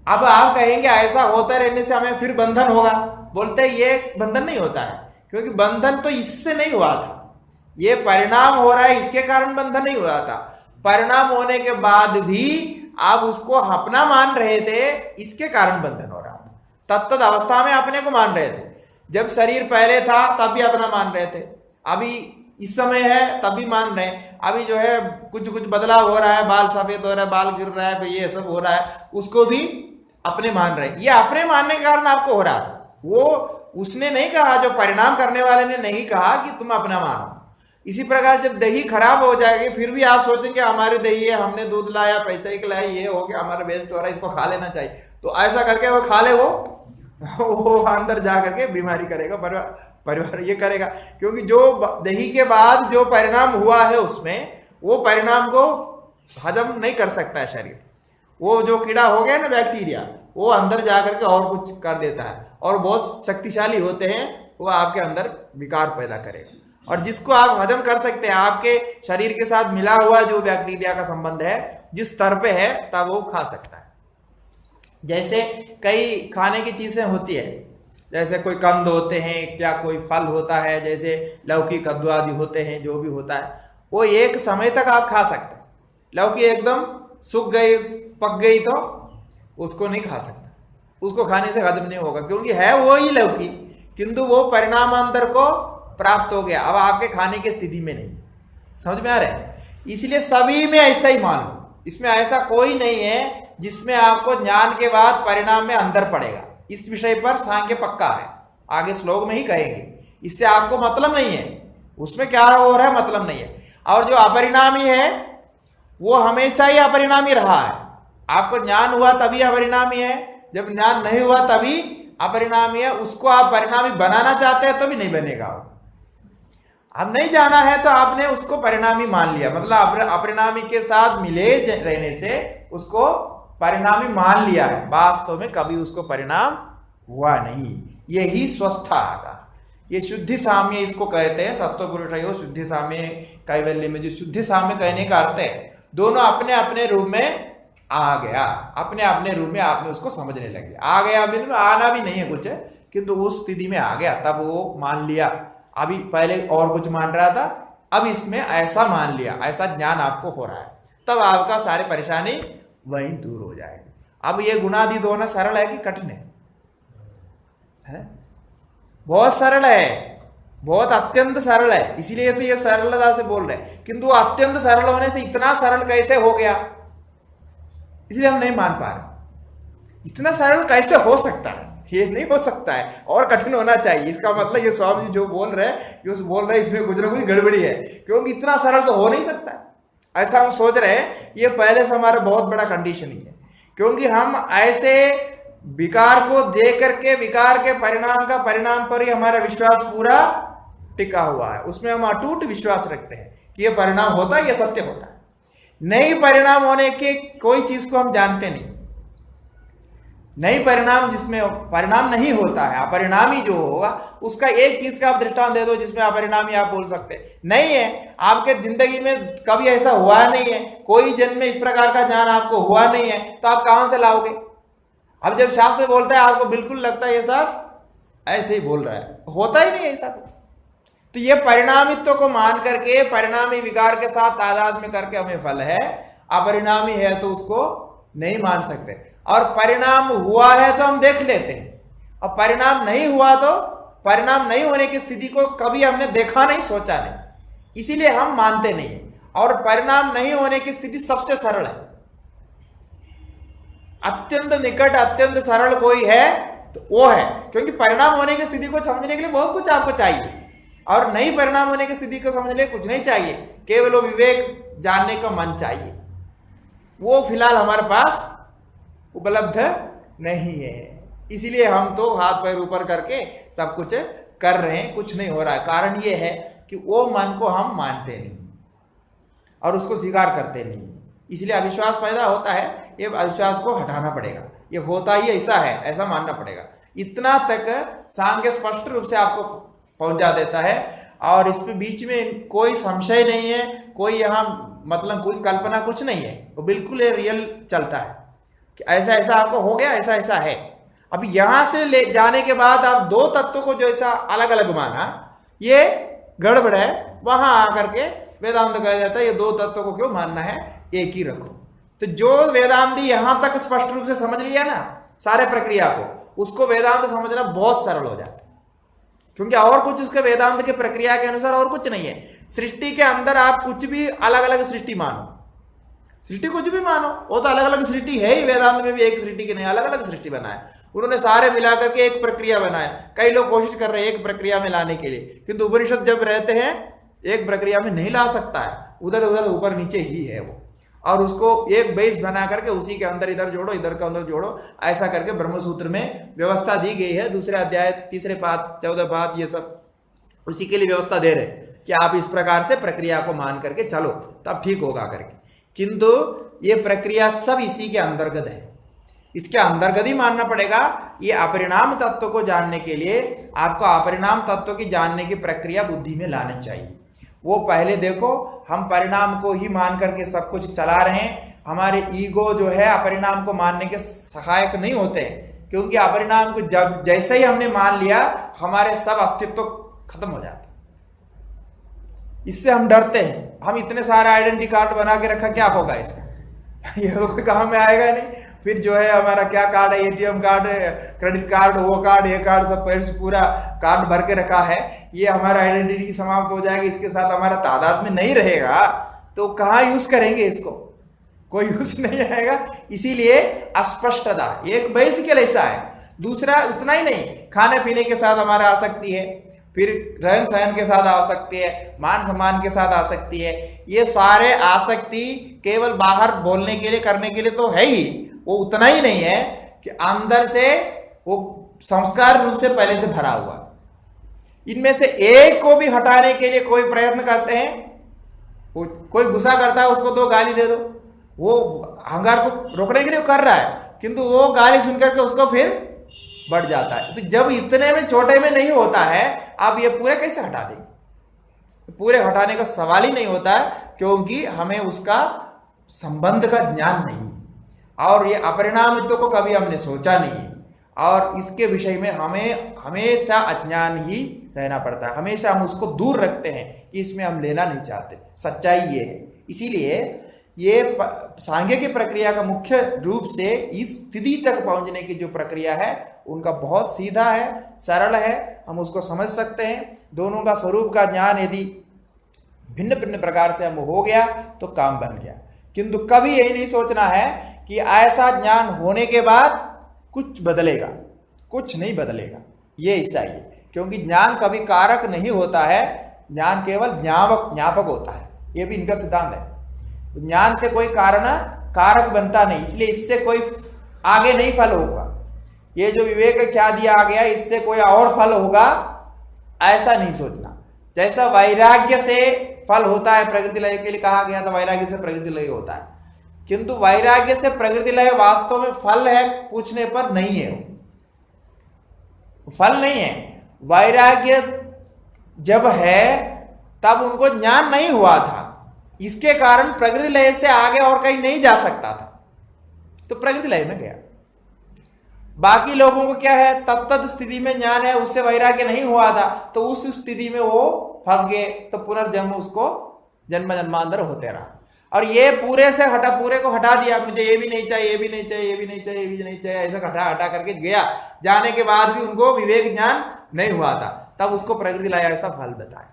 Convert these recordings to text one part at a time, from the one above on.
अब आप कहेंगे ऐसा होता रहने से हमें फिर बंधन होगा, बोलते हैं ये बंधन नहीं होता है, क्योंकि बंधन तो इससे नहीं हुआ था, ये परिणाम हो रहा है इसके कारण बंधन नहीं हुआ था। परिणाम होने के बाद भी आप उसको अपना मान रहे थे, इसके कारण बंधन हो रहा था। तत्त अवस्था में अपने को मान रहे थे, जब शरीर पहले था तब भी अपना मान रहे थे, अभी इस समय है तब भी मान रहे हैं, अभी जो है कुछ कुछ बदलाव हो रहा है, बाल सफेद हो रहा है, बाल गिर रहा है, फिर ये सब हो रहा है, उसको भी अपने मान रहे हैं। ये अपने मानने के कारण आपको हो रहा था, वो उसने नहीं कहा, जो परिणाम करने वाले ने नहीं कहा कि तुम अपना मानो। इसी प्रकार जब दही खराब हो जाएगी फिर भी आप सोचेंगे हमारे दही है, हमने दूध लाया, पैसे के लाए, ये हो गया, हमारा वेस्ट हो रहा है, इसको खा लेना चाहिए, तो ऐसा करके वो खा ले, वो अंदर जा करके बीमारी करेगा, परिवार ये करेगा, क्योंकि जो दही के बाद जो परिणाम हुआ है उसमें वो परिणाम को हजम नहीं कर सकता है शरीर, वो जो कीड़ा हो गया ना बैक्टीरिया, वो अंदर जा करके और कुछ कर देता है, और बहुत शक्तिशाली होते हैं, वो आपके अंदर विकार पैदा करेगा। और जिसको आप हजम कर सकते हैं, आपके शरीर के साथ मिला हुआ जो बैक्टीरिया का संबंध है जिस स्तर पे है, तब वो खा सकता है। जैसे कई खाने की चीजें होती है, जैसे कोई कंद होते हैं, क्या कोई फल होता है, जैसे लौकी कद्दू आदि होते हैं, जो भी होता है वो एक समय तक आप खा सकते हैं। लौकी एकदम सूख गई, पक गई तो उसको नहीं खा सकता, उसको खाने से हजम नहीं होगा, क्योंकि है वो ही लौकी, किंतु वो परिणामांतर को प्राप्त हो गया, अब आपके खाने की स्थिति में नहीं। समझ में आ रहा है? इसलिए सभी में ऐसा ही मान लो, इसमें ऐसा कोई नहीं है जिसमें आपको ज्ञान के बाद परिणाम में अंदर पड़ेगा। इस विषय पर सांख्य पक्का है, आगे श्लोक में ही कहेंगे, इससे आपको मतलब नहीं है, उसमें क्या हो रहा है मतलब नहीं है। और जो अपरिणामी है वो हमेशा ही अपरिणामी रहा है, आपको ज्ञान हुआ तभी अपरिणामी है, जब ज्ञान नहीं हुआ तभी अपरिणामी है, उसको आप परिणामी बनाना चाहते हैं तो भी नहीं बनेगा। अब नहीं जाना है तो आपने उसको परिणामी मान लिया, मतलब अपरिणामी के साथ मिले रहने से उसको परिणामी मान लिया है, वास्तव में कभी उसको परिणाम हुआ नहीं। यही स्वस्था आगा, ये शुद्धि साम्य इसको कहते हैं। सत्व पुरुष शुद्धि साम्य कैवल्य में जो शुद्धि साम्य कहने का अर्थ है, दोनों अपने अपने रूप में आ गया, अपने अपने रूप में आपने उसको समझने लगे। आ गया बिन आना भी नहीं है कुछ, किंतु उस स्थिति में आ गया, तब वो मान लिया। अभी पहले और कुछ मान रहा था, अब इसमें ऐसा मान लिया, ऐसा ज्ञान आपको हो रहा है, तब आपका सारी परेशानी वहीं दूर हो जाएगी। अब ये गुणादि होना सरल है कि कठिन है? बहुत सरल है, बहुत अत्यंत सरल है, इसीलिए तो ये सरलता से बोल रहे हैं, किंतु अत्यंत सरल होने से इतना सरल कैसे हो गया, इसलिए हम नहीं मान पा रहे। इतना सरल कैसे हो सकता है? ये नहीं हो सकता है, और कठिन होना चाहिए। इसका मतलब ये स्वामी जी जो बोल रहे हैं, जो बोल रहे हैं, इसमें कुछ ना कुछ गड़बड़ी है, क्योंकि इतना सरल तो हो नहीं सकता, ऐसा हम सोच रहे हैं। ये पहले से हमारा बहुत बड़ा कंडीशन ही है, क्योंकि हम ऐसे विकार को देख करके विकार के परिणाम का परिणाम पर ही हमारा विश्वास पूरा टिका हुआ है, उसमें हम अटूट विश्वास रखते हैं कि ये परिणाम होता है, ये सत्य होता है। नई परिणाम होने के कोई चीज को हम जानते नहीं, नई परिणाम जिसमें परिणाम नहीं होता है, अपरिणामी जो होगा उसका एक चीज का आप दृष्टांत दे दो जिसमें अपरिणामी आप बोल सकते हैं। नहीं है, आपके जिंदगी में कभी ऐसा हुआ नहीं है, कोई जन्म में इस प्रकार का ज्ञान आपको हुआ नहीं है, तो आप कहां से लाओगे? अब जब शास्त्र बोलता है आपको बिल्कुल लगता है ये सब ऐसे ही बोल रहा है, होता ही नहीं ऐसा। तो ये परिणामित्व को मान करके परिणामी विकार के साथ तादाद में करके हमें फल है, अपरिणामी है तो उसको नहीं मान सकते, और परिणाम हुआ है तो हम देख लेते हैं, और परिणाम नहीं हुआ तो परिणाम नहीं होने की स्थिति को कभी हमने देखा नहीं, सोचा नहीं, इसीलिए हम मानते नहीं। और परिणाम नहीं होने की स्थिति सबसे सरल है, अत्यंत निकट अत्यंत सरल कोई है तो वो है, क्योंकि परिणाम होने की स्थिति को समझने के लिए बहुत कुछ आपको चाहिए, और नई परिणाम होने की स्थिति को समझने के लिए कुछ नहीं चाहिए, केवल वो विवेक जानने का मन चाहिए। वो फिलहाल हमारे पास उपलब्ध नहीं है, इसीलिए हम तो हाथ पैर ऊपर करके सब कुछ कर रहे हैं, कुछ नहीं हो रहा है। कारण ये है कि वो मन को हम मानते नहीं और उसको स्वीकार करते नहीं, इसलिए अविश्वास पैदा होता है। ये अविश्वास को हटाना पड़ेगा, ये होता ही ऐसा है, ऐसा मानना पड़ेगा। इतना तक सांख्य स्पष्ट रूप से आपको पहुंचा देता है, और इसमें बीच में कोई संशय नहीं है, कोई यहाँ मतलब कोई कल्पना कुछ नहीं है, वो बिल्कुल रियल चलता है। कि ऐसा ऐसा आपको हो गया, ऐसा ऐसा है। अब यहां से ले जाने के बाद आप दो तत्वों को जो ऐसा अलग अलग माना, ये गड़बड़ है। वहां आकर के वेदांत कह देता है ये दो तत्वों को क्यों मानना है, एक ही रखो। तो जो वेदांती यहां तक स्पष्ट रूप से समझ लिया ना सारे प्रक्रिया को, उसको वेदांत समझना बहुत सरल हो जाता है। क्योंकि और कुछ उसके वेदांत के प्रक्रिया के अनुसार और कुछ नहीं है। सृष्टि के अंदर आप कुछ भी अलग अलग सृष्टि मानो, सृष्टि कुछ भी मानो, वो तो अलग अलग सृष्टि है ही। वेदांत में भी एक सृष्टि की नहीं, अलग अलग सृष्टि बनाए उन्होंने, सारे मिलाकर के एक प्रक्रिया बनाया। कई लोग कोशिश कर रहे हैं एक प्रक्रिया में लाने के लिए, किंतु उपनिषद जब रहते हैं एक प्रक्रिया में नहीं ला सकता है, उधर उधर ऊपर नीचे ही है वो। और उसको एक बेस बना करके उसी के अंदर इधर जोड़ो, इधर का अंदर जोड़ो, ऐसा करके ब्रह्मसूत्र में व्यवस्था दी गई है। दूसरे अध्याय, तीसरे पाद, 14 पाद, ये सब उसी के लिए व्यवस्था दे रहे कि आप इस प्रकार से प्रक्रिया को मान करके चलो तब ठीक होगा करके। किंतु ये प्रक्रिया सब इसी के अंतर्गत है, इसके अंतर्गत ही मानना पड़ेगा। ये अपरिणाम तत्व को जानने के लिए आपको अपरिणाम तत्व की जानने की प्रक्रिया बुद्धि में लानी चाहिए। वो पहले देखो, हम परिणाम को ही मान करके सब कुछ चला रहे हैं। हमारे ईगो जो है अपरिणाम को मानने के सहायक नहीं होते, क्योंकि अपरिणाम को जब जैसे ही हमने मान लिया हमारे सब अस्तित्व खत्म हो जाता। इससे हम डरते हैं। हम इतने सारे आइडेंटिटी कार्ड बना के रखा, क्या होगा इसका ये तो कोई काम में आएगा नहीं। फिर जो है हमारा क्या कार्ड है, एटीएम कार्ड, क्रेडिट कार्ड, वो कार्ड, ये कार्ड, सब पूरा कार्ड भर के रखा है, ये हमारा आइडेंटिटी समाप्त हो जाएगा, इसके साथ हमारा तादाद में नहीं रहेगा तो कहाँ यूज करेंगे इसको, कोई यूज नहीं आएगा। इसीलिए अस्पष्टता एक बेसिकल ऐसा है। दूसरा उतना ही नहीं, खाने पीने के साथ हमारा आसक्ति है, फिर रहन सहन के साथ आ सकती है, मान सम्मान के साथ आ सकती है। ये सारे आसक्ति केवल बाहर बोलने के लिए करने के लिए तो है ही, वो उतना ही नहीं है कि अंदर से वो संस्कार रूप से पहले से भरा हुआ। इनमें से एक को भी हटाने के लिए कोई प्रयत्न करते हैं, कोई गुस्सा करता है उसको दो गाली दे दो, वो अहंकार को रोकने के लिए कर रहा है, किंतु वो गाली सुनकर के उसको फिर बढ़ जाता है। तो जब इतने में छोटे में नहीं होता है, आप ये पूरे कैसे हटा देंगे? तो पूरे हटाने का सवाल ही नहीं होता है, क्योंकि हमें उसका संबंध का ज्ञान नहीं है और ये अपरिणामित्व को कभी हमने सोचा नहीं, और इसके विषय में हमें हमेशा अज्ञान ही रहना पड़ता है। हमेशा हम उसको दूर रखते हैं कि इसमें हम लेना नहीं चाहते। सच्चाई ये है। इसीलिए ये सांख्य की प्रक्रिया का मुख्य रूप से इस स्थिति तक पहुंचने की जो प्रक्रिया है उनका बहुत सीधा है, सरल है, हम उसको समझ सकते हैं। दोनों का स्वरूप का ज्ञान यदि भिन्न भिन्न प्रकार से हम हो गया तो काम बन गया। किंतु कभी यही नहीं सोचना है कि ऐसा ज्ञान होने के बाद कुछ बदलेगा, कुछ नहीं बदलेगा। ये ऐसा ही है, क्योंकि ज्ञान कभी कारक नहीं होता है, ज्ञान केवल ज्ञापक होता है। ये भी इनका सिद्धांत है। ज्ञान से कोई कारक बनता नहीं, इसलिए इससे कोई आगे नहीं फल होगा। ये जो विवेक क्या दिया गया इससे कोई और फल होगा ऐसा नहीं सोचना। जैसा वैराग्य से फल होता है, प्रकृति लय के लिए कहा गया था, वैराग्य से प्रकृति लय होता है, किंतु वैराग्य से प्रकृति लय वास्तव में फल है पूछने पर नहीं है, फल नहीं है। वैराग्य जब है तब उनको ज्ञान नहीं हुआ था, इसके कारण प्रकृति लय से आगे और कहीं नहीं जा सकता था, तो प्रकृति लय में गया। बाकी लोगों को क्या है, तत्त स्थिति में ज्ञान है, उससे वैराग्य नहीं हुआ था, तो उस स्थिति में वो फंस गए, तो पुनर्जन्म उसको जन्म जन्मांतर होते रहा। और ये पूरे से हटा, पूरे को हटा दिया, मुझे ये भी नहीं चाहिए, ये भी नहीं चाहिए, ये भी नहीं चाहिए, ये भी नहीं चाहिए, ऐसा हटा हटा करके गया। जाने के बाद भी उनको विवेक ज्ञान नहीं हुआ था, तब उसको प्रकृति लय ऐसा फल बताया।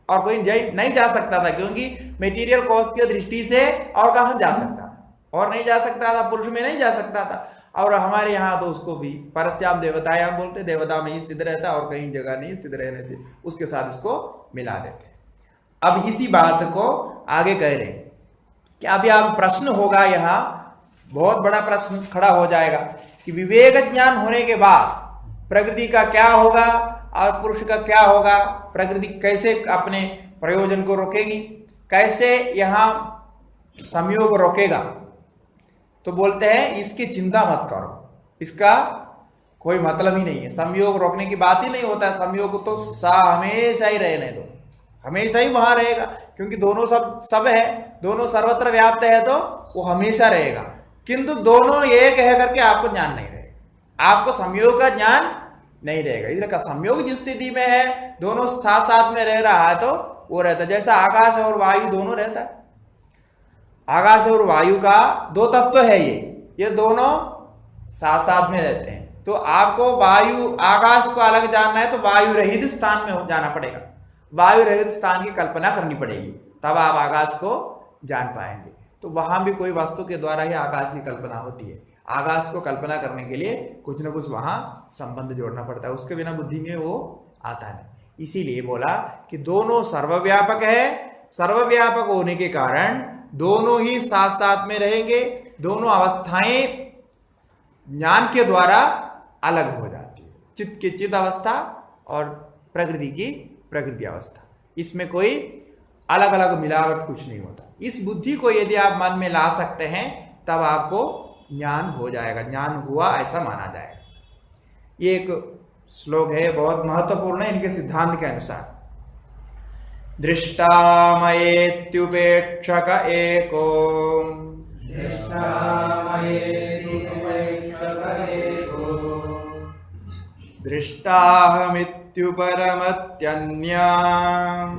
और कोई नहीं जा सकता था, क्योंकि मेटीरियल कॉज की दृष्टि से और कहां जा सकता था, और नहीं जा सकता था, पुरुष में नहीं जा सकता था। और हमारे यहाँ तो उसको भी परस्याम देवतायाम बोलते, देवता में ही स्थित रहता और कहीं जगह नहीं स्थित रहने से उसके साथ इसको मिला देते। अब इसी बात को आगे कह रहे कि अभी आप प्रश्न होगा, यहाँ बहुत बड़ा प्रश्न खड़ा हो जाएगा कि विवेक ज्ञान होने के बाद प्रकृति का क्या होगा और पुरुष का क्या होगा, प्रकृति कैसे अपने प्रयोजन को रोकेगी, कैसे यहाँ संयोग रोकेगा। तो बोलते हैं इसकी चिंता मत करो, इसका कोई मतलब ही नहीं है, संयोग रोकने की बात ही नहीं होता है। संयोग तो हमेशा ही रहने दो, हमेशा ही वहां रहेगा, क्योंकि दोनों सब है, दोनों सर्वत्र व्याप्त है, तो वो हमेशा रहेगा। किंतु दोनों एक है करके आपको ज्ञान नहीं रहेगा, आपको संयोग का ज्ञान नहीं रहेगा। इसलिए संयोग जिस स्थिति में है, दोनों साथ साथ में रह रहा है तो वो रहता है। जैसा आकाश और वायु दोनों रहता है, आकाश और वायु का दो तत्व है, ये दोनों साथ साथ में रहते हैं। तो आपको वायु आकाश को अलग जानना है तो वायु रहित स्थान में जाना पड़ेगा, वायु रहित स्थान की कल्पना करनी पड़ेगी, तब आप आकाश को जान पाएंगे। तो वहां भी कोई वस्तु के द्वारा ही आकाश की कल्पना होती है। आकाश को कल्पना करने के लिए कुछ न कुछ वहां संबंध जोड़ना पड़ता है, उसके बिना बुद्धि में वो आता नहीं। इसीलिए बोला कि दोनों सर्वव्यापक है, सर्वव्यापक होने के कारण दोनों ही साथ साथ में रहेंगे। दोनों अवस्थाएं ज्ञान के द्वारा अलग हो जाती है, चित्त की चित्त अवस्था और प्रकृति की प्रकृति अवस्था, इसमें कोई अलग अलग मिलावट कुछ नहीं होता। इस बुद्धि को यदि आप मन में ला सकते हैं तब आपको ज्ञान हो जाएगा, ज्ञान हुआ ऐसा माना जाएगा। ये एक श्लोक है, बहुत महत्वपूर्ण है इनके सिद्धांत के अनुसार। दृष्टामयेत्युपेक्षक एको, दृष्टाहमित्युपरमत्यन्या,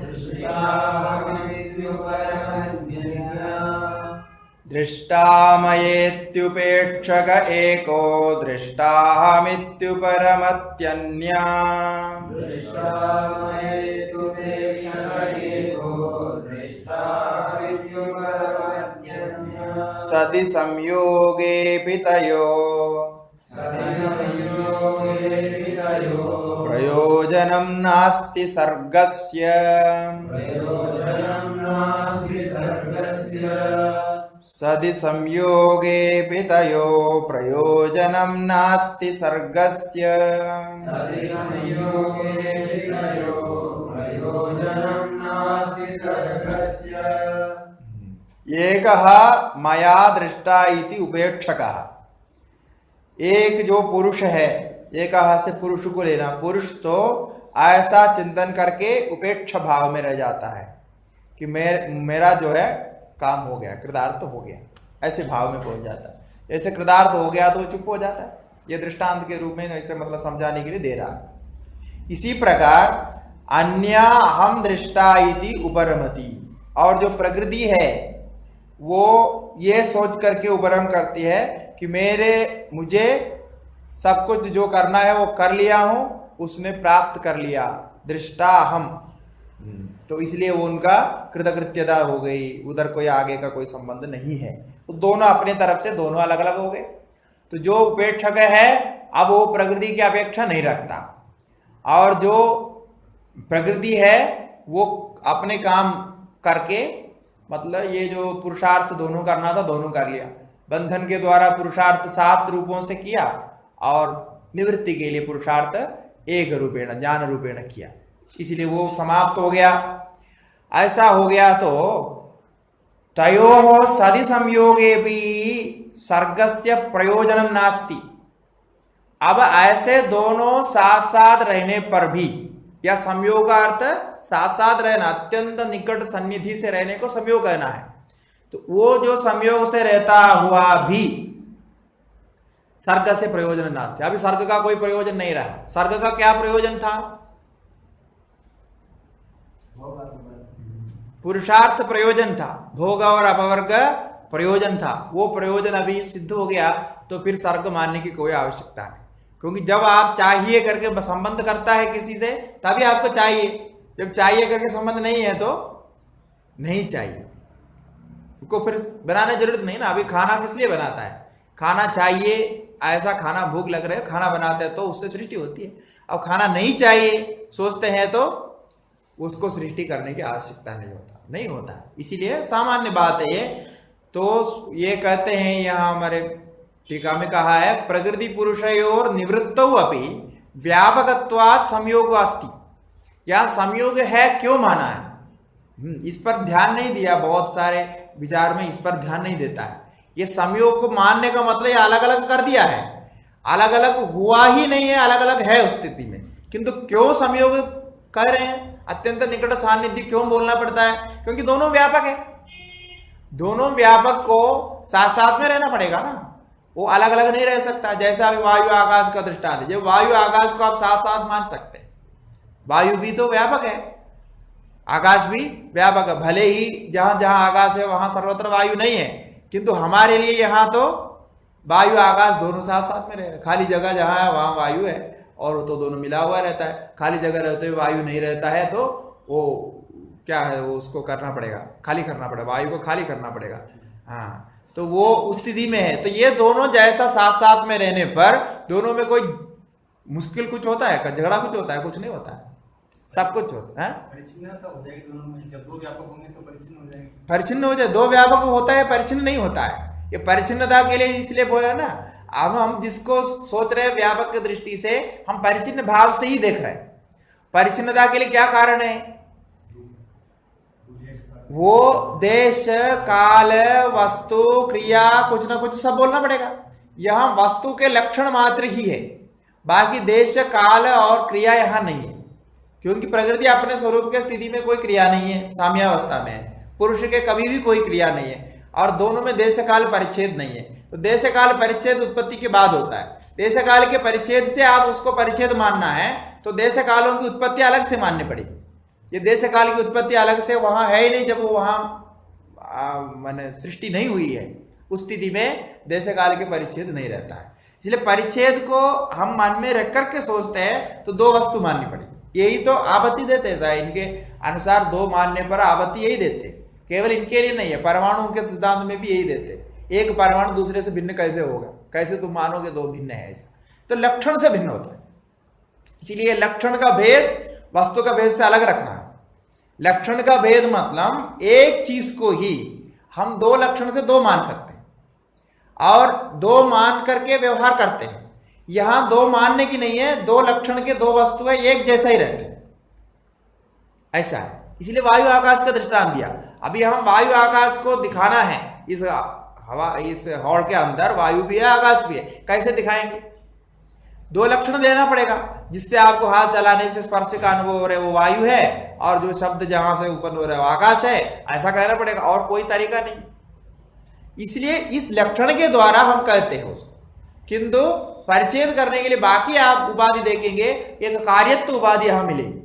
दृष्टामयेत्युपेक्षक एको, दृष्टाहमित्युपरमत्यन्या, सदि संयोगे तयो प्रयोजनं नास्ति सर्गस्य, सदि संयोगे तयो प्रयोजनं नास्ति सर्गस्य, एकः मया दृष्टा इति उपेक्षकः। एक जो पुरुष है, एक से पुरुष को लेना, पुरुष तो ऐसा चिंतन करके उपेक्षा भाव में रह जाता है कि मेरा जो है काम हो गया, कृतार्थ हो गया, ऐसे भाव में पहुंच जाता है। जैसे कृतार्थ हो गया तो चुप हो जाता है। ये दृष्टांत के रूप में ऐसे मतलब समझाने के लिए दे रहा है। इसी प्रकार अन्य हम दृष्टा इति उपरमति, और जो प्रकृति है वो ये सोच करके उपरम करती है कि मुझे सब कुछ जो करना है वो कर लिया हूं, उसने प्राप्त कर लिया, दृष्टा हम, तो इसलिए वो उनका कृतकृत्यता हो गई, उधर कोई आगे का कोई संबंध नहीं है। तो दोनों अपने तरफ से दोनों अलग अलग हो गए। तो जो उपेक्षक है अब वो प्रकृति की अपेक्षा नहीं रखता, और जो प्रकृति है वो अपने काम करके, मतलब ये जो पुरुषार्थ दोनों करना था दोनों कर लिया। बंधन के द्वारा पुरुषार्थ 7 रूपों से किया और निवृत्ति के लिए पुरुषार्थ एक रूपेण ज्ञान रूपेण किया, इसलिए वो समाप्त हो गया। ऐसा हो गया तो तयोः सदि संयोगे भी सर्गस्य प्रयोजनम नास्ति। अब ऐसे दोनों साथ साथ रहने पर भी, या संयोग का अर्थ साथ साथ रहना, अत्यंत निकट सन्निधि से रहने को संयोग कहना है। तो वो जो संयोग से रहता हुआ भी सर्ग से प्रयोजन नास्ति। अभी सर्ग का कोई प्रयोजन नहीं रहा। सर्ग का क्या प्रयोजन था? पुरुषार्थ प्रयोजन था, भोग और अपवर्ग प्रयोजन था। वो प्रयोजन अभी सिद्ध हो गया तो फिर सर्ग मानने की कोई आवश्यकता नहीं, क्योंकि जब आप चाहिए करके संबंध करता है किसी से तभी आपको चाहिए, जब चाहिए करके संबंध नहीं है तो नहीं चाहिए, उसको फिर बनाने जरूरत नहीं ना। अभी खाना किस लिए बनाता है? खाना चाहिए, ऐसा खाना भूख लग रहा है, खाना बनाते हैं तो उससे सृष्टि होती है। अब खाना नहीं चाहिए सोचते हैं तो उसको सृष्टि करने की आवश्यकता नहीं होता है। इसीलिए सामान्य बात है ये। तो ये कहते हैं यहाँ हमारे टीका में कहा है, प्रकृति पुरुषयोर निवृत्तौ अपि व्यापकत्वात् संयोग अस्ति। यहाँ संयोग है क्यों माना है? इस पर ध्यान नहीं दिया, बहुत सारे विचार में इस पर ध्यान नहीं देता है। ये संयोग को मानने का मतलब ये अलग अलग कर दिया है, अलग अलग हुआ ही नहीं है, अलग अलग है उस स्थिति में। किंतु क्यों संयोग कह रहे हैं? अत्यंत निकट सान्निध्य क्यों बोलना पड़ता है? क्योंकि दोनों व्यापक है। दोनों व्यापक को साथ साथ में रहना पड़ेगा ना, वो अलग अलग नहीं रह सकता। जैसा अभी वायु आकाश का दृष्टांत है, जब वायु आकाश को आप साथ साथ मान सकते हैं, वायु भी तो व्यापक है, आकाश भी व्यापक है। भले ही जहां जहां आकाश है वहां सर्वत्र वायु नहीं है, किंतु हमारे लिए यहां तो वायु आकाश दोनों साथ साथ में रह रहे। खाली जगह जहां है वहां वायु है, और तो दोनों मिला हुआ रहता है। खाली जगह रहते हुए वायु नहीं रहता है तो वो क्या है, वो उसको करना पड़ेगा, खाली करना पड़ेगा, वायु को खाली करना पड़ेगा। हाँ, तो वो उस स्थिति में है। तो ये दोनों जैसा साथ साथ में रहने पर दोनों में कोई मुश्किल कुछ होता है, झगड़ा कुछ होता है? कुछ नहीं होता है, सब कुछ होता है। परिच्छिन्नता हो जाएगी दोनों में, जब दो व्यापक होंगे तो परिच्छिन्न हो जाएंगे। परिच्छिन्न हो जाए, दो व्यापक होता है, परिच्छिन्न नहीं होता है। ये परिच्छिन्नता के लिए इसलिए बोला ना, अब हम जिसको सोच रहे हैं व्यापक की दृष्टि से, हम परिच्छिन्न भाव से ही देख रहे हैं। परिच्छिन्नता के लिए क्या कारण है? वो देश काल वस्तु क्रिया कुछ ना कुछ सब बोलना पड़ेगा। यहां वस्तु के लक्षण मात्र ही है, बाकी देश काल और क्रिया यहां नहीं है, क्योंकि प्रकृति अपने स्वरूप के स्थिति में कोई क्रिया नहीं है, साम्यावस्था में है। पुरुष के कभी भी कोई क्रिया नहीं है, और दोनों में देश काल परिच्छेद नहीं है। तो देश काल परिच्छेद उत्पत्ति के बाद होता है। देश काल के परिच्छेद से आप उसको परिच्छेद मानना है तो देश कालों की उत्पत्ति अलग से माननी पड़ेगी। ये देश काल की उत्पत्ति अलग से वहां है ही नहीं, जब वो वहां माने सृष्टि नहीं हुई है, उस स्थिति में देश काल के परिच्छेद नहीं रहता है। इसलिए परिच्छेद को हम मन में रख करके सोचते हैं तो दो वस्तु माननी पड़ेगी। यही तो आपत्ति देते हैं, इनके अनुसार दो मानने पर आपत्ति यही देते, केवल इनके लिए नहीं है, परमाणु के सिद्धांत में भी यही देते। एक परमाणु दूसरे से भिन्न कैसे होगा, कैसे तुम मानोगे दो भिन्न है ऐसा? तो लक्षण से भिन्न होता है। इसीलिए लक्षण का भेद वस्तु का भेद से अलग रखना है। लक्षण का भेद मतलब एक चीज को ही हम दो लक्षण से दो मान सकते हैं, और दो मान करके व्यवहार करते हैं। यहां दो मानने की नहीं है, दो लक्षण के दो वस्तु है, एक जैसा ही रहते हैं, ऐसा है। इसलिए वायु आकाश का दृष्टांत दिया। अभी हम वायु आकाश को दिखाना है, इस हवा इस हॉल के अंदर वायु भी है आकाश भी है, कैसे दिखाएंगे? दो लक्षण देना पड़ेगा, जिससे आपको हाथ चलाने से स्पर्श का अनुभव हो रहा है वो वायु है, और जो शब्द जहां से उत्पन्न हो रहा है वो आकाश है, ऐसा कहना पड़ेगा, और कोई तरीका नहीं। इसलिए इस लक्षण के द्वारा हम कहते हैं उसको। किंतु परिच्छेद करने के लिए बाकी आप उपाधि देखेंगे, एक कार्यत्व उपाधि यहां मिलेगी।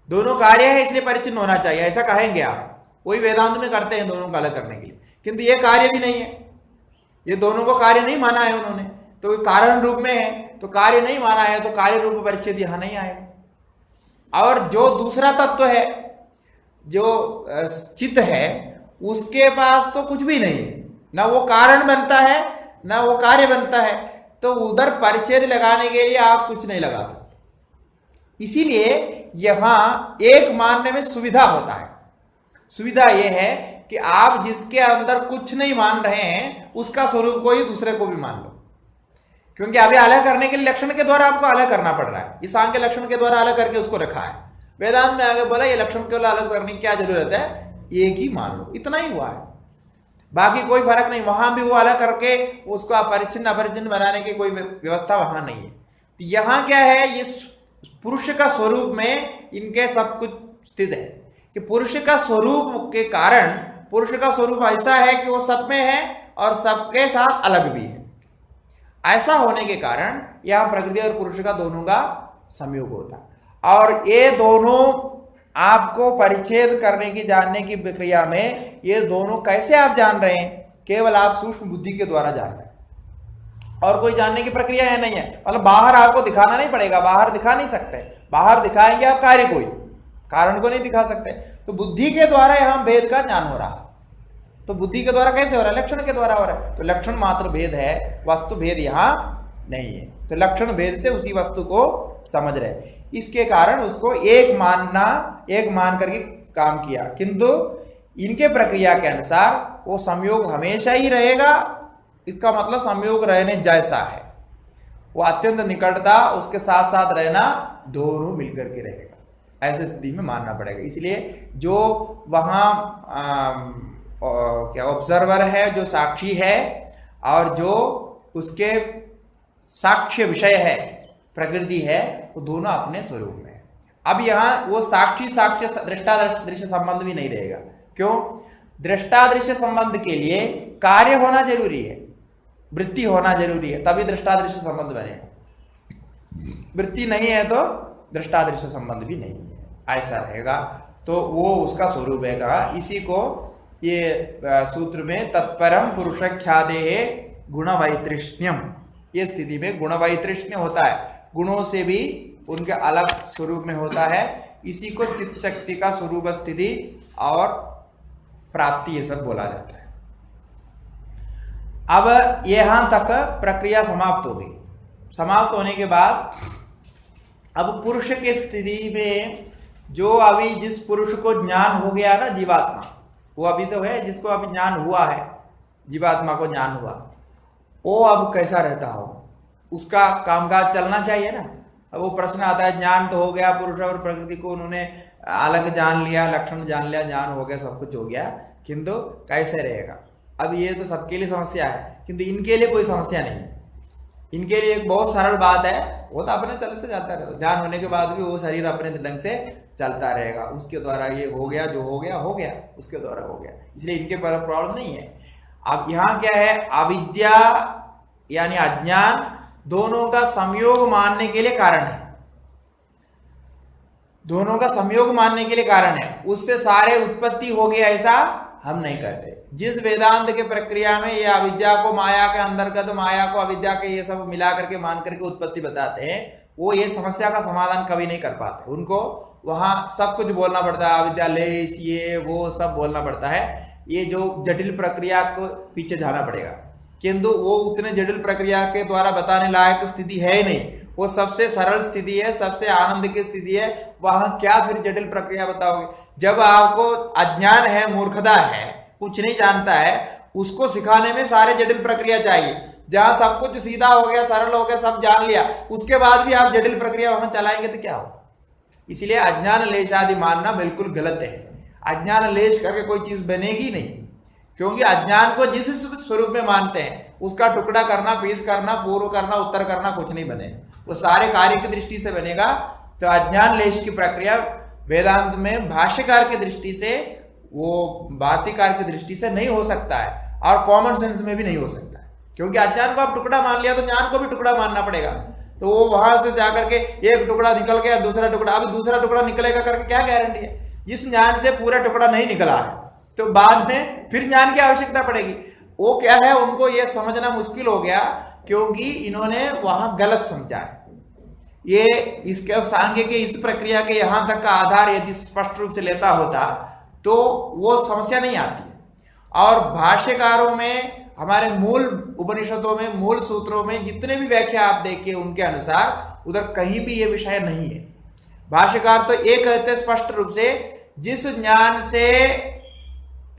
दोनों कार्य है इसलिए परिचिन्न होना चाहिए, ऐसा कहेंगे आप, वही वेदांत में करते हैं दोनों को अलग करने के लिए। किंतु ये कार्य भी नहीं है, ये दोनों को कार्य नहीं माना है उन्होंने, तो कारण रूप में है तो कार्य नहीं माना है, तो कार्य रूप परिच्छेद यहां नहीं आएगा। और जो दूसरा तत्व है, जो चित्त है, उसके पास तो कुछ भी नहीं है, ना वो कारण बनता है ना वो कार्य बनता है, तो उधर परिच्छेद लगाने के लिए आप कुछ नहीं लगा सकते। इसीलिए यहां एक मानने में सुविधा होता है। सुविधा यह है कि आप जिसके अंदर कुछ नहीं मान रहे हैं उसका स्वरूप को ही दूसरे को भी मान लो, क्योंकि अभी अलग करने के लिए लक्षण के द्वारा आपको अलग करना पड़ रहा है। इस सांख्य लक्षण के द्वारा अलग करके उसको रखा है। वेदांत में आगे बोला ये लक्षण के अलग करने की क्या जरूरत है, एक ही मान लो, इतना ही हुआ है, बाकी कोई फर्क नहीं। वहां भी वो अलग करके उसको परिच्छिन्न अपरिच्छिन्न बनाने की कोई व्यवस्था वहां नहीं है। तो यहां क्या है, ये पुरुष का स्वरूप में इनके सब कुछ स्थित है कि पुरुष का स्वरूप के कारण, पुरुष का स्वरूप ऐसा है कि वो सब में है और सबके साथ अलग भी है। ऐसा होने के कारण यहां प्रकृति और पुरुष का दोनों का संयोग होता है। और ये दोनों आपको परिच्छेद करने की जानने की प्रक्रिया में ये दोनों कैसे आप जान रहे हैं, केवल आप सूक्ष्म बुद्धि के द्वारा जान रहे हैं, और कोई जानने की प्रक्रिया है नहीं है। मतलब बाहर आपको दिखाना नहीं पड़ेगा, बाहर दिखा नहीं सकते, बाहर दिखाएंगे आप कार्य को ही, कारण को नहीं दिखा सकते। तो बुद्धि के द्वारा यहां भेद का ज्ञान हो रहा है। तो बुद्धि के द्वारा कैसे हो रहा है, लक्षण के द्वारा हो रहा है। तो लक्षण मात्र भेद है, वस्तु भेद यहां नहीं है। तो लक्षण भेद से उसी वस्तु को समझ रहे, इसके कारण उसको एक मानना, एक मान करके काम किया। किंतु इनके प्रक्रिया के अनुसार वो संयोग हमेशा ही रहेगा। इसका मतलब संयोग रहने जैसा है, वो अत्यंत निकटता, उसके साथ साथ रहना, दोनों मिलकर के रहेगा, ऐसे स्थिति में मानना पड़ेगा। इसलिए जो वहां क्या ऑब्जर्वर है, जो साक्षी है, और जो उसके साक्ष्य विषय है, प्रकृति है, वो दोनों अपने स्वरूप में है। अब यहां वो साक्षी साक्ष्य दृष्टा दृश्य संबंध भी नहीं रहेगा। क्यों? दृष्टादृश्य संबंध के लिए कार्य होना जरूरी है, वृत्ति होना जरूरी है, तभी दृष्टादृश्य संबंध बनेगा। वृत्ति नहीं है तो दृष्टादृश्य संबंध भी नहीं है, ऐसा रहेगा। तो वो उसका स्वरूप है। कहा इसी को ये सूत्र में तत्परम पुरुषख्यादे गुण वैतृष्ण्यम, ये स्थिति में गुण वैतृष्ण्य होता है, गुणों से भी उनके अलग स्वरूप में होता है। इसी को चित्त शक्ति का स्वरूप स्थिति और प्राप्ति ये सब बोला जाता है। अब यहां तक प्रक्रिया समाप्त हो गई। समाप्त होने के बाद अब पुरुष के स्थिति में जो अभी जिस पुरुष को ज्ञान हो गया ना, जीवात्मा, वो अभी तो है जिसको अभी ज्ञान हुआ है, जीवात्मा को ज्ञान हुआ, वो अब कैसा रहता हो, उसका कामकाज चलना चाहिए ना। अब वो प्रश्न आता है, ज्ञान तो हो गया, पुरुष और प्रकृति को उन्होंने अलग जान लिया, लक्षण जान लिया, ज्ञान हो गया, सब कुछ हो गया, किंतु कैसे रहेगा। अब ये तो सबके लिए समस्या है, किंतु इनके लिए कोई समस्या नहीं है। इनके लिए एक बहुत सरल बात है, वो तो अपने चलते जाता रहेगा, ज्ञान होने के बाद भी वो शरीर अपने ढंग से चलता रहेगा, उसके द्वारा ये हो गया, जो हो गया हो गया, उसके द्वारा हो गया, इसलिए इनके पर प्रॉब्लम नहीं है। अब यहाँ क्या है, अविद्या यानी अज्ञान दोनों का संयोग मानने के लिए कारण है, दोनों का संयोग मानने के लिए कारण है, उससे सारे उत्पत्ति हो गया ऐसा हम नहीं कहते। जिस वेदांत के प्रक्रिया में ये अविद्या को माया के अंतर्गत, माया को अविद्या के ये सब मिला करके मान करके उत्पत्ति बताते हैं, वो ये समस्या का समाधान कभी नहीं कर पाते। उनको वहां सब कुछ बोलना पड़ता है, अविद्या लेश ये वो सब बोलना पड़ता है, ये जो जटिल प्रक्रिया को पीछे जाना पड़ेगा, किंतु वो उतने जटिल प्रक्रिया के द्वारा बताने लायक स्थिति है ही नहीं। वो सबसे सरल स्थिति है, सबसे आनंद की स्थिति है, वहां क्या फिर जटिल प्रक्रिया बताओगे। जब आपको अज्ञान है, मूर्खता है, कुछ नहीं जानता है, उसको सिखाने में सारे जटिल प्रक्रिया चाहिए। जहां सब कुछ सीधा हो गया, सरल हो गया, सब जान लिया, उसके बाद भी आप जटिल प्रक्रिया वहां चलाएंगे तो क्या होगा। इसलिए अज्ञान लेश आदि मानना बिल्कुल गलत है। अज्ञान लेश करके कोई चीज बनेगी नहीं, क्योंकि अज्ञान को जिस स्वरूप में मानते हैं उसका टुकड़ा करना, पीस करना, पूर्व करना, उत्तर करना कुछ नहीं बनेगा, वो सारे कार्य की दृष्टि से बनेगा। तो अज्ञान लेश की प्रक्रिया वेदांत में भाष्यकार की दृष्टि से, वो भाष्यकार की दृष्टि से नहीं हो सकता है, और कॉमन सेंस में भी नहीं हो सकता है, क्योंकि अज्ञान को आप टुकड़ा मान लिया तो ज्ञान को भी टुकड़ा मानना पड़ेगा। तो वो वहां से जाकर के एक टुकड़ा निकल गया, दूसरा टुकड़ा, अभी दूसरा टुकड़ा निकलेगा करके क्या गारंटी है। जिस ज्ञान से पूरा टुकड़ा नहीं निकला है तो बाद में फिर ज्ञान की आवश्यकता पड़ेगी। वो क्या है, उनको ये समझना मुश्किल हो गया, क्योंकि इन्होंने वहां गलत समझा है। ये इसके सांख्य के इस प्रक्रिया के यहां तक का आधार यदि स्पष्ट रूप से लेता होता तो वो समस्या नहीं आती है। और भाष्यकारों में, हमारे मूल उपनिषदों में, मूल सूत्रों में जितने भी व्याख्या आप देखिए, उनके अनुसार उधर कहीं भी ये विषय नहीं है। भाष्यकार तो एक कहते स्पष्ट रूप से, जिस ज्ञान से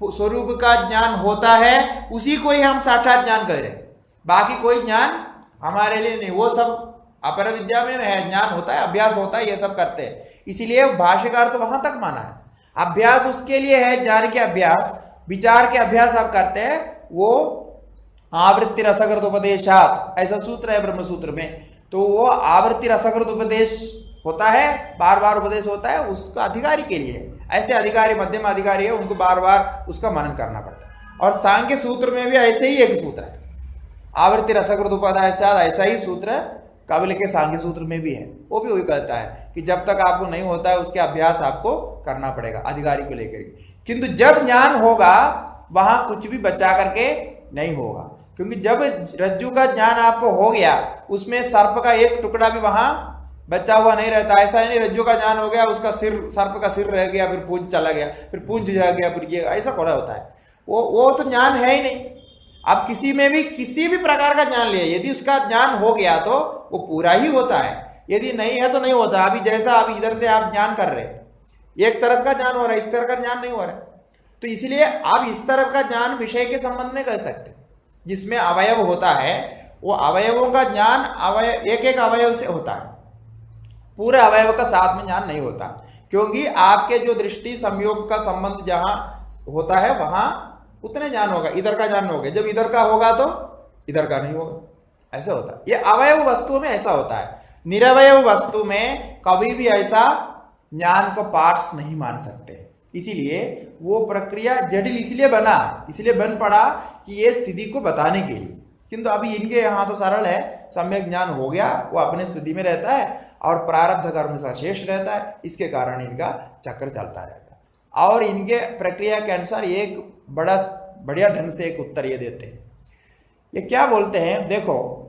स्वरूप का ज्ञान होता है उसी को ही हम साक्षात ज्ञान कह रहे हैं, बाकी कोई ज्ञान हमारे लिए नहीं। वो सब अपर विद्या में है, ज्ञान होता है, अभ्यास होता है, ये सब करते हैं। इसीलिए भाष्यकार तो वहां तक माना है, अभ्यास उसके लिए है, ज्ञान के अभ्यास, विचार के अभ्यास आप करते हैं, वो आवृत्ति रसकृत उपदेशात ऐसा सूत्र है ब्रह्म सूत्र में। तो वो आवृत्ति रसकृत उपदेश होता है, बार बार उपदेश होता है, उसका अधिकारी के लिए है। ऐसे अधिकारी, मध्यम अधिकारी है, उनको बार बार उसका मनन करना पड़ता है। और सांख्य सूत्र में भी ऐसे ही एक सूत्र है, आवृत्ति रसकृत उपदेशात, ऐसा ही सूत्र काबिल के सांख्य सूत्र में भी है। वो भी वही कहता है कि जब तक आपको नहीं होता है उसके अभ्यास आपको करना पड़ेगा अधिकारी को लेकर के। किंतु जब ज्ञान होगा वहां कुछ भी बचा करके नहीं होगा, क्योंकि जब रज्जु का ज्ञान आपको हो गया, उसमें सर्प का एक टुकड़ा भी वहां बचा हुआ नहीं रहता। ऐसा है नहीं रज्जु का ज्ञान हो गया, उसका सिर, सर्प का सिर रह गया, फिर पूंछ चला गया, फिर पूंछ रह गया, फिर ये ऐसा थोड़ा होता है। वो तो ज्ञान है ही नहीं। आप किसी में भी किसी भी प्रकार का ज्ञान लिए, यदि उसका ज्ञान हो गया तो वो पूरा ही होता है, यदि नहीं है तो नहीं होता। अभी जैसा अभी इधर से आप ज्ञान कर रहे, एक तरफ का ज्ञान हो रहा है, इस तरफ का ज्ञान नहीं हो रहा है, तो इसलिए आप इस तरफ का ज्ञान विषय के संबंध में कर सकते। जिसमें अवयव होता है वो अवयवों का ज्ञान एक एक अवयव से होता है, पूरे अवयव का साथ में ज्ञान नहीं होता, क्योंकि आपके जो दृष्टि संयोग का संबंध जहां होता है वहां उतने ज्ञान होगा, इधर का ज्ञान होगा, जब इधर का होगा तो इधर का नहीं होगा, ऐसा होता है। ये अवयव वस्तु में ऐसा होता है। निरवयव वस्तु में कभी भी ऐसा ज्ञान को पार्ट्स नहीं मान सकते, इसीलिए वो प्रक्रिया जटिल इसलिए बना, इसलिए बन पड़ा कि ये स्थिति को बताने के लिए। किंतु अभी इनके यहाँ तो सरल है, सम्यक ज्ञान हो गया, वो अपने स्थिति में रहता है और प्रारब्ध कर्म सा शेष रहता है, इसके कारण इनका चक्र चलता रहता है। और इनके प्रक्रिया के अनुसार एक बड़ा बढ़िया ढंग से एक उत्तर ये देते हैं। ये क्या बोलते हैं, देखो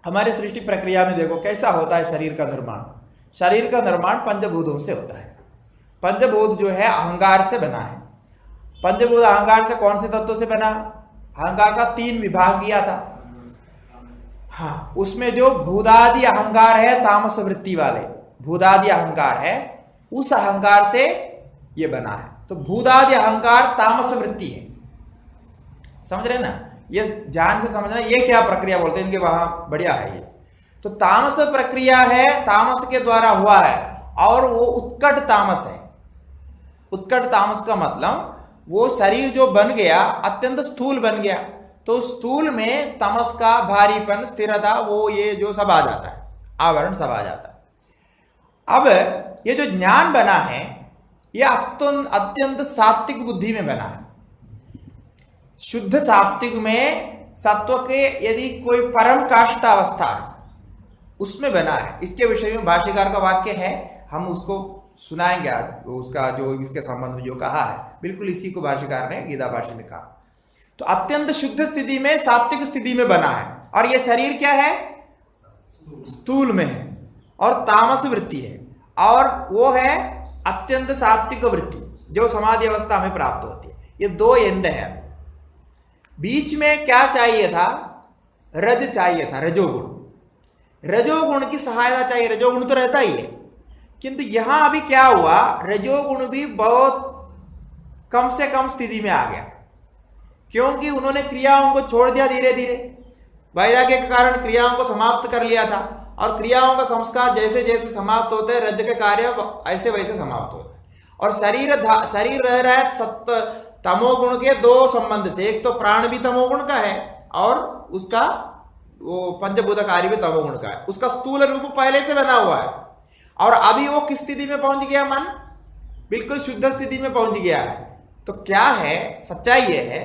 हमारे सृष्टि प्रक्रिया में देखो कैसा होता है शरीर का निर्माण। शरीर का निर्माण पंचभूतों से होता है। पंचभूत जो है अहंकार से बना है। पंचभूत अहंकार से कौन से तत्व से बना? अहंकार का 3 विभाग किया था। हाँ, उसमें जो भूदादि अहंकार है, तामस वृत्ति वाले भूदादि अहंकार है, उस अहंकार से ये बना है। तो भूदादि अहंकार तामस वृत्ति है, समझ रहे ना? ये ध्यान से समझना, ये क्या प्रक्रिया बोलते हैं इनके वहां, बढ़िया है ये। तो तामस प्रक्रिया है, तामस के द्वारा हुआ है, और वो उत्कट तामस है। उत्कट तामस का मतलब वो शरीर जो बन गया अत्यंत स्थूल बन गया, तो स्थूल में तमस का भारीपन, स्थिरता, वो ये जो सब आ जाता है, आवरण सब आ जाता है। अब ये जो ज्ञान बना है ये अत्यंत सात्विक बुद्धि में बना है। शुद्ध सात्विक में सत्व के यदि कोई परम काष्ठ अवस्था है उसमें बना है। इसके विषय में भाष्यकार का वाक्य है, हम उसको सुनाएंगे आज, उसका जो इसके संबंध में जो कहा है बिल्कुल इसी को भाष्यकार ने गीता भाष्य में कहा। तो अत्यंत शुद्ध स्थिति में, सात्विक स्थिति में बना है, और यह शरीर क्या है? स्थूल में है और तामस वृत्ति है, और वो है अत्यंत सात्विक वृत्ति जो समाधि अवस्था में प्राप्त होती है। ये 2 एंड है। बीच में क्या चाहिए था? रज चाहिए था, रजोगुण। रजोगुण की सहायता चाहिए, रजोगुण तो रहता ही है, किंतु यहां अभी क्या हुआ, रजोगुण भी बहुत कम से कम स्थिति में आ गया, क्योंकि उन्होंने क्रियाओं को छोड़ दिया धीरे धीरे। वैराग्य के कारण क्रियाओं को समाप्त कर लिया था, और क्रियाओं का संस्कार जैसे जैसे समाप्त होते हैं, रज के कार्य ऐसे वैसे समाप्त होते हैं। और शरीर रह रहा है सत्व तमोगुण के 2 संबंध से, एक तो प्राण भी तमोगुण का है और उसका वो पंचभूत कार्य भी तमोगुण का है। उसका स्थूल रूप पहले से बना हुआ है, और अभी वो किस स्थिति में पहुंच गया? मन बिल्कुल शुद्ध स्थिति में पहुंच गया है। तो क्या है सच्चाई? ये है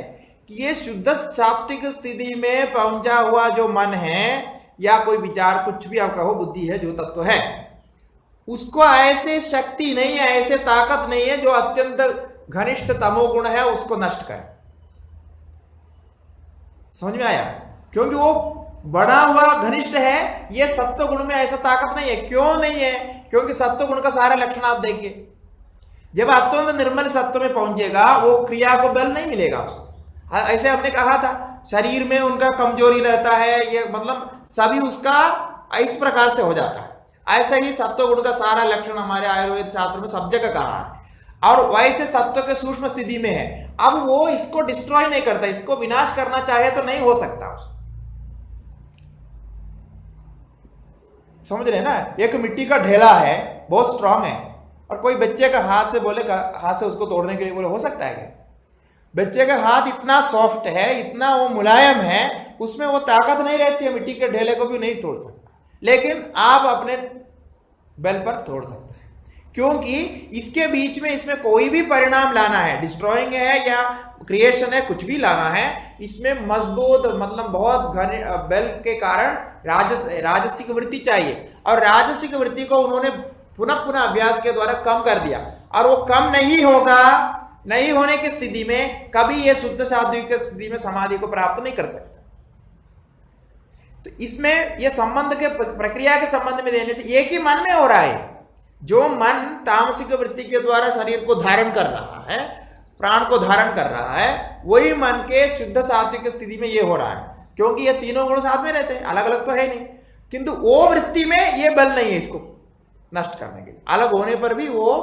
कि ये शुद्ध सात्विक स्थिति में पहुंचा हुआ जो मन है, या कोई विचार, कुछ भी आप कहो, बुद्धि है, जो तत्व है, उसको ऐसे शक्ति नहीं है, ऐसे ताकत नहीं है जो अत्यंत घनिष्ठ तमोगुण है उसको नष्ट करे। समझ में आया? क्योंकि वो बड़ा हुआ घनिष्ठ है, ये सत्व गुण में ऐसा ताकत नहीं है। क्यों नहीं है? क्योंकि सत्व गुण का सारा लक्षण आप देखिए, जब अत्यंत निर्मल सत्व में पहुंचेगा वो क्रिया को बल नहीं मिलेगा उसको। ऐसे हमने कहा था शरीर में उनका कमजोरी रहता है, ये मतलब सभी उसका इस प्रकार से हो जाता है। ऐसा ही सत्व गुण का सारा लक्षण हमारे आयुर्वेद शास्त्र में सब जगह कहा है, और वैसे सत्व के सूक्ष्म स्थिति में है। अब वो इसको डिस्ट्रॉय नहीं करता, इसको विनाश करना चाहे तो नहीं हो सकता उसको। समझ रहे ना? एक मिट्टी का ढेला है, बहुत स्ट्रांग है, और कोई बच्चे का हाथ से बोले, हाथ से उसको तोड़ने के लिए बोले, हो सकता है क्या? बच्चे का हाथ इतना सॉफ्ट है, इतना वो मुलायम है, उसमें वो ताकत नहीं रहती है, मिट्टी के ढेले को भी नहीं तोड़ सकता। लेकिन आप अपने बल पर तोड़ सकते हैं, क्योंकि इसके बीच में इसमें कोई भी परिणाम लाना है, डिस्ट्रॉइंग है या क्रिएशन है, कुछ भी लाना है, इसमें मजबूत मतलब बहुत घने बल के कारण राजसिक वृत्ति चाहिए। और राजसिक वृत्ति को उन्होंने पुनः पुनः अभ्यास के द्वारा कम कर दिया, और वो कम नहीं होगा। नहीं होने की स्थिति में कभी ये शुद्ध सात्विक स्थिति में समाधि को प्राप्त नहीं कर सकता। तो इसमें ये संबंध के प्रक्रिया के संबंध में देने से एक ही मन में हो रहा है। जो मन तामसिक वृत्ति के द्वारा शरीर को धारण कर रहा है, प्राण को धारण कर रहा है, वही मन के शुद्ध सात्विक स्थिति में ये हो रहा है, क्योंकि ये तीनों गुण साथ में रहते हैं, अलग अलग तो है नहीं। किंतु वो वृत्ति में ये बल नहीं है इसको नष्ट करने के लिए। अलग होने पर भी वो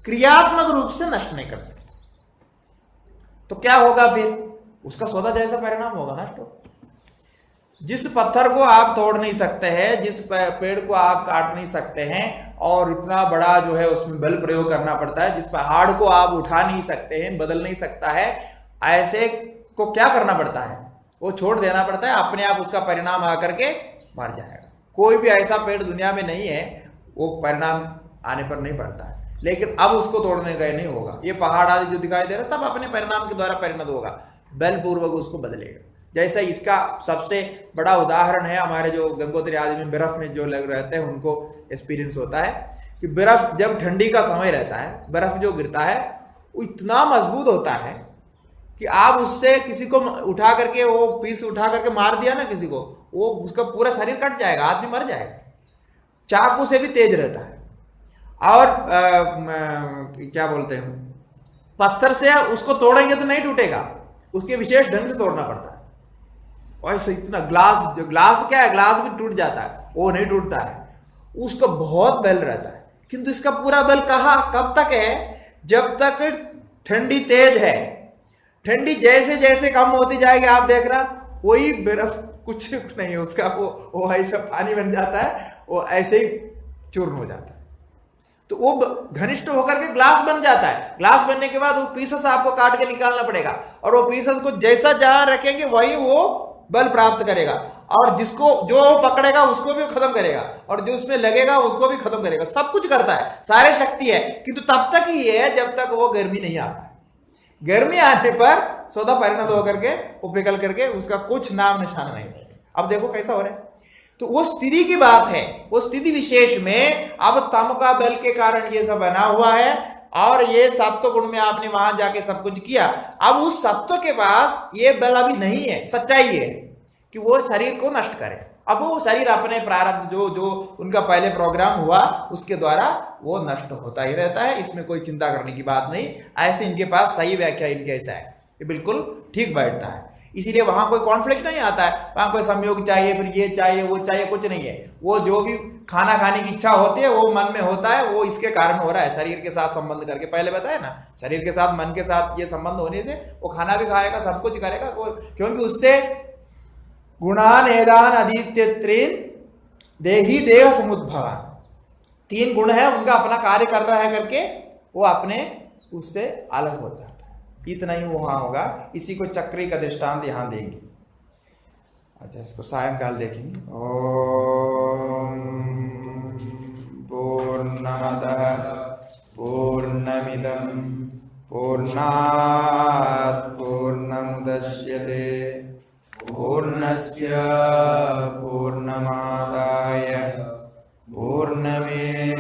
क्रियात्मक रूप से नष्ट नहीं कर सकते। तो क्या होगा फिर? उसका सौदा जैसा परिणाम होगा, नष्ट हो। जिस पत्थर को आप तोड़ नहीं सकते हैं, जिस पेड़ को आप काट नहीं सकते हैं, और इतना बड़ा जो है उसमें बल प्रयोग करना पड़ता है, जिस पहाड़ को आप उठा नहीं सकते हैं, बदल नहीं सकता है, ऐसे को क्या करना पड़ता है? वो छोड़ देना पड़ता है, अपने आप उसका परिणाम आकर के मर जाएगा। कोई भी ऐसा पेड़ दुनिया में नहीं है वो परिणाम आने पर नहीं पड़ता है। लेकिन अब उसको तोड़ने गए नहीं होगा। ये पहाड़ आदि जो दिखाई दे रहा है सब अपने परिणाम के द्वारा परिणत होगा, बलपूर्वक उसको बदलेगा। जैसा इसका सबसे बड़ा उदाहरण है, हमारे जो गंगोत्री आदि में बर्फ में जो लोग रहते हैं उनको एक्सपीरियंस होता है कि बर्फ जब ठंडी का समय रहता है, बर्फ जो गिरता है वो इतना मजबूत होता है कि आप उससे किसी को उठा करके, वो पीस उठा करके मार दिया ना किसी को, वो उसका पूरा शरीर कट जाएगा, आदमी मर जाएगा। चाकू से भी तेज रहता है। और क्या बोलते हैं, पत्थर से उसको तोड़ेंगे तो नहीं टूटेगा, उसके विशेष ढंग से तोड़ना पड़ता है। ऐसे इतना ग्लास, जो ग्लास क्या है, ग्लास भी टूट जाता है, वो नहीं टूटता है, उसका बहुत बल रहता है। किंतु इसका पूरा बल कहाँ कब तक है, जब तक ठंडी तेज है। ठंडी जैसे जैसे कम होती जाएगी, आप देख रहा, वही बर्फ कुछ नहीं है उसका, वो ऐसा पानी बन जाता है, वो ऐसे ही चूर्ण हो जाता है। तो वो घनिष्ठ होकर के ग्लास बन जाता है। ग्लास बनने के बाद वो पीसेस आपको काट के निकालना पड़ेगा, और वो पीसेस को जैसा जहां रखेंगे वही वो बल प्राप्त करेगा, और जिसको जो पकड़ेगा उसको भी खत्म करेगा, और जो उसमें लगेगा उसको भी खत्म करेगा। सब कुछ करता है, सारे शक्ति है, किंतु तब तक ही है जब तक वो गर्मी नहीं आता है। गर्मी आने पर सौदा परिणत होकर के वो पिघल करके उसका कुछ नाम निशान नहीं है। अब देखो कैसा हो रहा है। तो वो स्थिति की बात है, वो स्थिति विशेष में अब तम का बल के कारण ये सब बना हुआ है, और ये सत्व गुण में आपने वहां जाके सब कुछ किया। अब उस सत्व के पास ये बल अभी नहीं है। सच्चाई ये है कि वो शरीर को नष्ट करे। अब वो शरीर अपने प्रारब्ध जो जो उनका पहले प्रोग्राम हुआ उसके द्वारा वो नष्ट होता ही रहता है, इसमें कोई चिंता करने की बात नहीं। ऐसे इनके पास सही व्याख्या इनके ऐसा है, ये बिल्कुल ठीक बैठता है। इसीलिए वहां कोई कॉन्फ्लिक्ट नहीं आता है, वहां कोई संयोग चाहिए, फिर ये चाहिए वो चाहिए, कुछ नहीं है। वो जो भी खाना खाने की इच्छा होती है वो मन में होता है, वो इसके कारण हो रहा है, शरीर के साथ संबंध करके। पहले बताया ना, शरीर के साथ मन के साथ ये संबंध होने से वो खाना भी खाएगा, सब कुछ करेगा, क्योंकि उससे गुणान एदान अधीत्यत्रीन देही देह समुद्भव, 3 गुण है, उनका अपना कार्य कर रहा है करके वो अपने उससे अलग हो जाता है। इतना ही वहां होगा। इसी को चक्री का दृष्टांत यहां देंगे। अच्छा, इसको सायंकाल देखेंगे। ओम पूर्णमदः पूर्णमिदं पूर्णात् पूर्णमुदच्यते पूर्णस्य पूर्णमादाय पूर्णमेवावशिष्यते।